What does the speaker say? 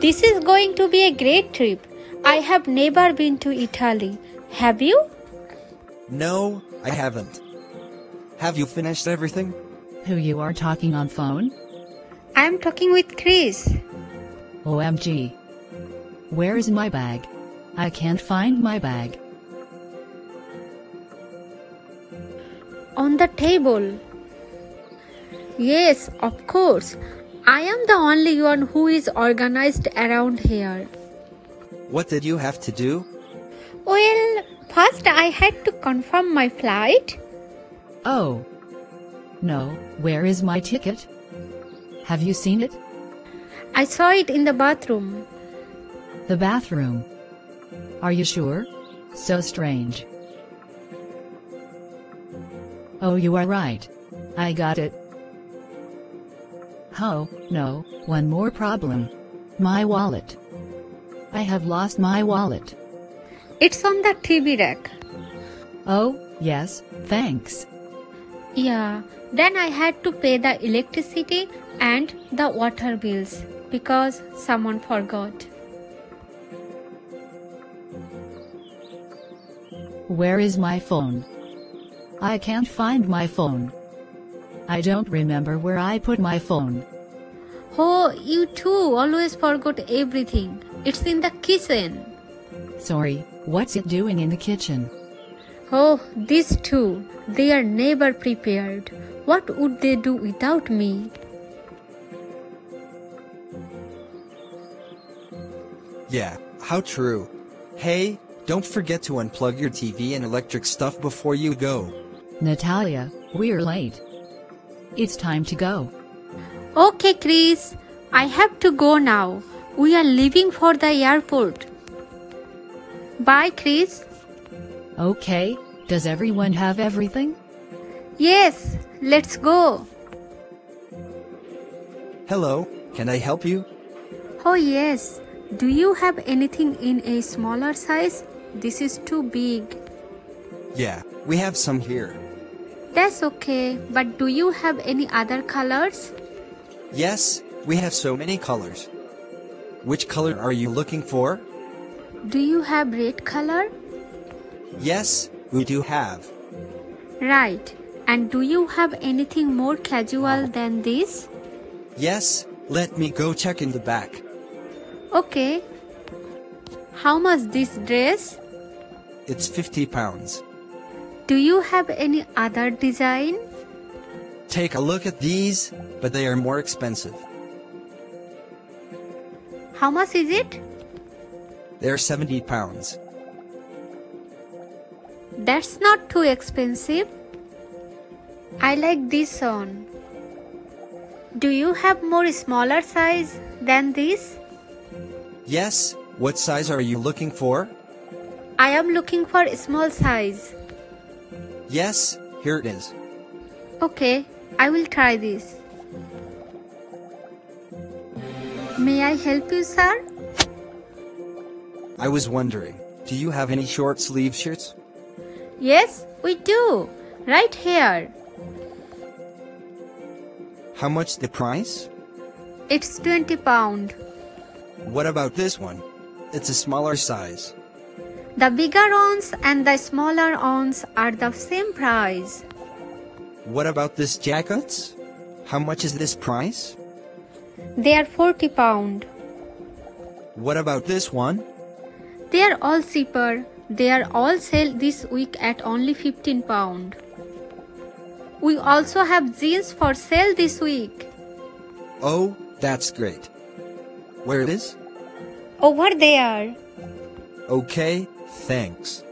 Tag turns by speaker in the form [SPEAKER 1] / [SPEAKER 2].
[SPEAKER 1] This is going to be a great trip. I have never been to Italy. Have you?
[SPEAKER 2] No, I haven't. Have you finished everything?
[SPEAKER 3] Who you are talking on phone?
[SPEAKER 1] I am talking with Chris.
[SPEAKER 3] OMG. Where is my bag? I can't find my bag.
[SPEAKER 1] On the table. Yes, of course. I am the only one who is organized around here.
[SPEAKER 2] What did you have to do?
[SPEAKER 1] Well, first I had to confirm my flight.
[SPEAKER 3] Oh. No, where is my ticket? Have you seen it?
[SPEAKER 1] I saw it in the bathroom.
[SPEAKER 3] The bathroom. Are you sure? So strange. Oh, you are right. I got it. Oh, no, one more problem. My wallet. I have lost my wallet.
[SPEAKER 1] It's on the TV rack.
[SPEAKER 3] Oh, yes, thanks.
[SPEAKER 1] Yeah, then I had to pay the electricity and the water bills because someone forgot.
[SPEAKER 3] Where is my phone? I can't find my phone. I don't remember where I put my phone.
[SPEAKER 1] Oh, you too always forgot everything. It's in the kitchen.
[SPEAKER 3] Sorry, what's it doing in the kitchen?
[SPEAKER 1] Oh, these two. They are never prepared. What would they do without me?
[SPEAKER 2] Yeah, how true. Hey, don't forget to unplug your TV and electric stuff before you go.
[SPEAKER 3] Natalia, we're late. It's time to go.
[SPEAKER 1] Okay, Chris. I have to go now. We are leaving for the airport. Bye, Chris.
[SPEAKER 3] Okay, does everyone have everything?
[SPEAKER 1] Yes, let's go.
[SPEAKER 2] Hello, can I help you?
[SPEAKER 1] Oh, yes. Do you have anything in a smaller size? This is too big.
[SPEAKER 2] Yeah, we have some here.
[SPEAKER 1] That's okay, but do you have any other colors?
[SPEAKER 2] Yes, we have so many colors. Which color are you looking for?
[SPEAKER 1] Do you have red color?
[SPEAKER 2] Yes, we do have.
[SPEAKER 1] Right. And do you have anything more casual than this?
[SPEAKER 2] Yes, let me go check in the back.
[SPEAKER 1] Okay. How much this dress?
[SPEAKER 2] It's 50 pounds.
[SPEAKER 1] Do you have any other design?
[SPEAKER 2] Take a look at these, but they are more expensive.
[SPEAKER 1] How much is it?
[SPEAKER 2] They're 70 pounds.
[SPEAKER 1] That's not too expensive. I like this one. Do you have more smaller size than this?
[SPEAKER 2] Yes, what size are you looking for?
[SPEAKER 1] I am looking for a small size.
[SPEAKER 2] Yes, here it is.
[SPEAKER 1] Okay, I will try this. May I help you, sir?
[SPEAKER 2] I was wondering, do you have any short sleeve shirts?
[SPEAKER 1] Yes, we do. Right here.
[SPEAKER 2] How much the price?
[SPEAKER 1] It's 20 pounds.
[SPEAKER 2] What about this one? It's a smaller size.
[SPEAKER 1] The bigger ones and the smaller ones are the same price.
[SPEAKER 2] What about this jackets? How much is this price?
[SPEAKER 1] They are 40 pounds.
[SPEAKER 2] What about this one?
[SPEAKER 1] They are all cheaper. They are all sold this week at only 15 pounds. We also have jeans for sale this week.
[SPEAKER 2] Oh, that's great. Where it is?
[SPEAKER 1] Over there.
[SPEAKER 2] Okay, thanks.